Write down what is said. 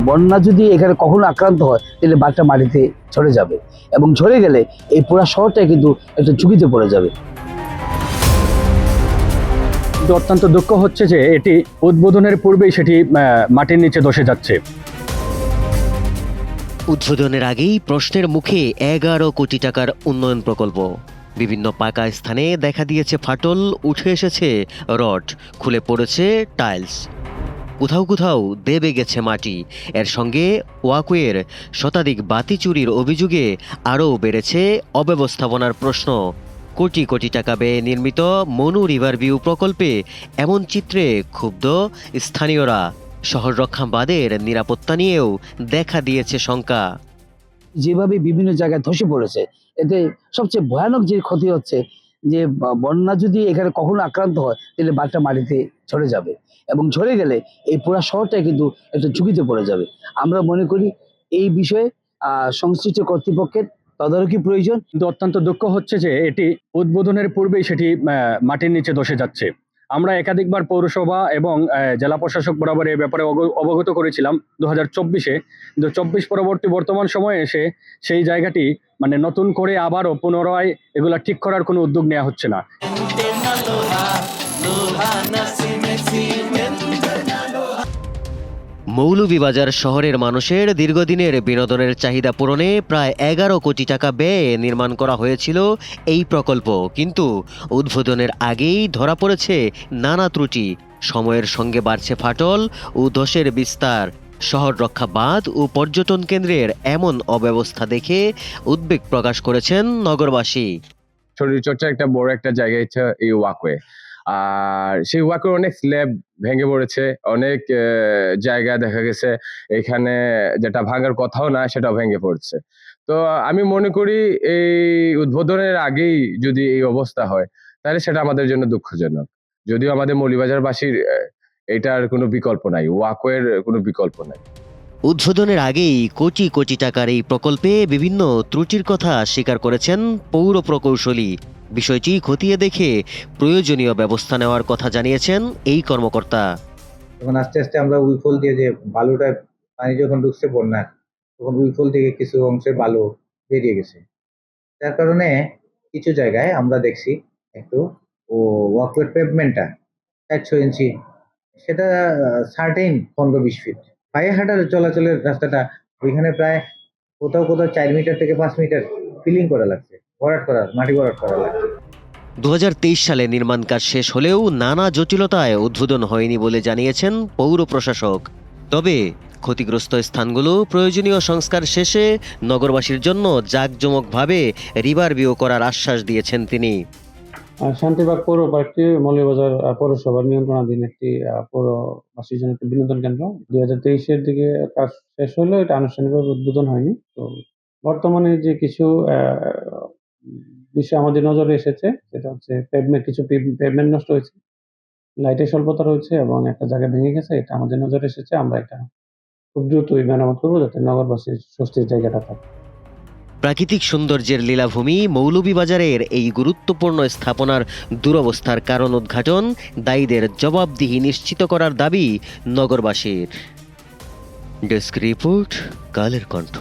বন্যা যদি এখানে কখনো আক্রান্ত হয় তাহলে বাঁধটা মাটিতে ঝরে যাবে, এবং ঝরে গেলে এই পুরো শহরটাই কিন্তু একটা ঝুঁকিতে পড়ে যাবে। কিন্তু অত্যন্ত দুঃখ হচ্ছে যে এটি উদ্বোধনের পূর্বেই সেটি মাটির নিচে ধসে যাচ্ছে। উদ্বোধনের আগেই প্রশ্নের মুখে 11 কোটি টাকার উন্নয়ন প্রকল্প। বিভিন্ন পাকা স্থানে দেখা দিয়েছে ফাটল, উঠে এসেছে রড, খুলে পড়েছে টাইলস, কোথাও কোথাও দেবে গেছে মাটি। এর সঙ্গে ওয়াকওয়ের শতাধিক বাতি চুরির অভিযোগে আরও বেড়েছে অব্যবস্থাপনার প্রশ্ন। কোটি কোটি টাকা ব্যয়ে নির্মিত মনু রিভার ভিউ প্রকল্পে এমন চিত্রে ক্ষুব্ধ স্থানীয়রা। শহর রক্ষা বাঁধের নিরাপত্তা নিয়েও দেখা দিয়েছে শঙ্কা। যেভাবে বিভিন্ন জায়গায় ধসে পড়েছে, এতে সবচেয়ে ভয়ানক যে ক্ষতি হচ্ছে যে বন্যা যদি এখানে কখনো আক্রান্ত হয় তাহলে বাঁধটা মাটিতে ঝরে যাবে, এবং ঝরে গেলে এই পুরো শহরটাই কিন্তু একটা ঝুঁকিতে পড়ে যাবে। আমরা মনে করি এই বিষয়ে সংশ্লিষ্ট কর্তৃপক্ষের তদারকি প্রয়োজন। কিন্তু অত্যন্ত দুঃখ হচ্ছে যে এটি উদ্বোধনের পূর্বেই সেটি মাটির নিচে ধসে যাচ্ছে। আমরা একাধিকবার পৌরসভা এবং জেলা প্রশাসক বরাবর এ ব্যাপারে অবগত করেছিলাম 2024-এ, কিন্তু 24 পরবর্তী বর্তমান সময়ে এসে সেই জায়গাটি মানে নতুন করে আবারও পুনরায় এগুলা ঠিক করার কোনো উদ্যোগ নেওয়া হচ্ছে না। মৌলভীবাজার শহরের মানুষের দীর্ঘদিনের বিনোদনের চাহিদা পূরণে প্রায় 11 কোটি টাকা ব্যয়ে নির্মাণ করা হয়েছিল এই প্রকল্প। কিন্তু উদ্বোধনের আগেই ধরা পড়েছে নানা ত্রুটি। সময়ের সঙ্গে বাড়ছে ফাটল ও ধসের বিস্তার। শহর রক্ষা বাঁধ ও পর্যটন কেন্দ্রের এমন অব্যবস্থা দেখে উদ্বেগ প্রকাশ করেছেন নগরবাসী। শরীরচর্চার একটা বড় একটা জায়গা হচ্ছে এই ওয়াকওয়ে, আর সেই ওয়াকওয়ে অনেক স্ল্যাব ভেঙে পড়েছে, অনেক জায়গা দেখা গেছে এখানে যেটা ভাঙার কথাও না সেটাও ভেঙে পড়ছে। তো আমি মনে করি এই উদ্বোধনের আগেই যদি এই অবস্থা হয় তাহলে সেটা আমাদের জন্য দুঃখজনক। যদিও আমাদের মৌলভীবাজারবাসীর এটার কোনো বিকল্প নাই, ওয়াকওয়ের কোনো বিকল্প নাই। উদ্বোধনের আগেই কোটি কোটি টাকার এই প্রকল্পে বিভিন্ন ত্রুটির কথা স্বীকার করেছেন পৌর প্রকৌশলী। বিষয়টি খতিয়ে দেখে প্রয়োজনীয় ব্যবস্থা নেওয়ার কথা জানিয়েছেন এই কর্মকর্তা। তখন আস্তে আস্তে আমরা উইফল দিয়ে যে বালুটা পানি যখন ঢুকছে বন্যা, তখন উইফল থেকে কিছু অংশে বালু বেরিয়ে গেছে। যার কারণে কিছু জায়গায় আমরা দেখছি একটু ওয়াকওয়ে পেভমেন্টটা 4-6 ইঞ্চি, সেটা সার্টেন 15-20 ফিট। পায়ে হাঁটার চলাচলের রাস্তাটা ওইখানে প্রায় কোথাও কোথাও 4 মিটার থেকে 5 মিটার ফিলিং করা লাগছে, মাটি ভরাট করা লাগছে। 2023 সালে নির্মাণ কাজ শেষ হলেও নানা জটিলতায় উদ্বোধন হয়নি বলে জানিয়েছেন পৌর প্রশাসক। তবে ক্ষতিগ্রস্ত স্থানগুলো প্রয়োজনীয় সংস্কার শেষে নগরবাসীর জন্য জাঁকজমকভাবে রিভার ভিউ করার আশ্বাস দিয়েছেন তিনি। শান্তিবাগ পৌর পার্কটি মৌলভীবাজার পৌরসভার নিয়ন্ত্রণাধীন একটি পৌরবাসীর জন্য একটি বিনোদন কেন্দ্র। 2023-এর দিকে কাজ শেষ হলেও এটা আনুষ্ঠানিকভাবে উদ্বোধন হয়নি। তো বর্তমানে যে কিছু বিষয় আমাদের নজরে এসেছে, সেটা হচ্ছে কিছু পেভমেন্ট নষ্ট হয়েছে, লাইটের স্বল্পতা রয়েছে এবং একটা জায়গা ভেঙে গেছে। এটা আমাদের নজরে এসেছে। আমরা এটা খুব দ্রুতই মেরামত করবো যাতে নগরবাসীর স্বস্তির জায়গাটা থাকে। প্রাকৃতিক সৌন্দর্যের লীলাভূমি মৌলভীবাজারের এই গুরুত্বপূর্ণ স্থাপনার দুরবস্থার কারণ উদ্ঘাটন, দায়ীদের জবাবদিহি নিশ্চিত করার দাবি নগরবাসীর। Desk report, Kaler Kantho.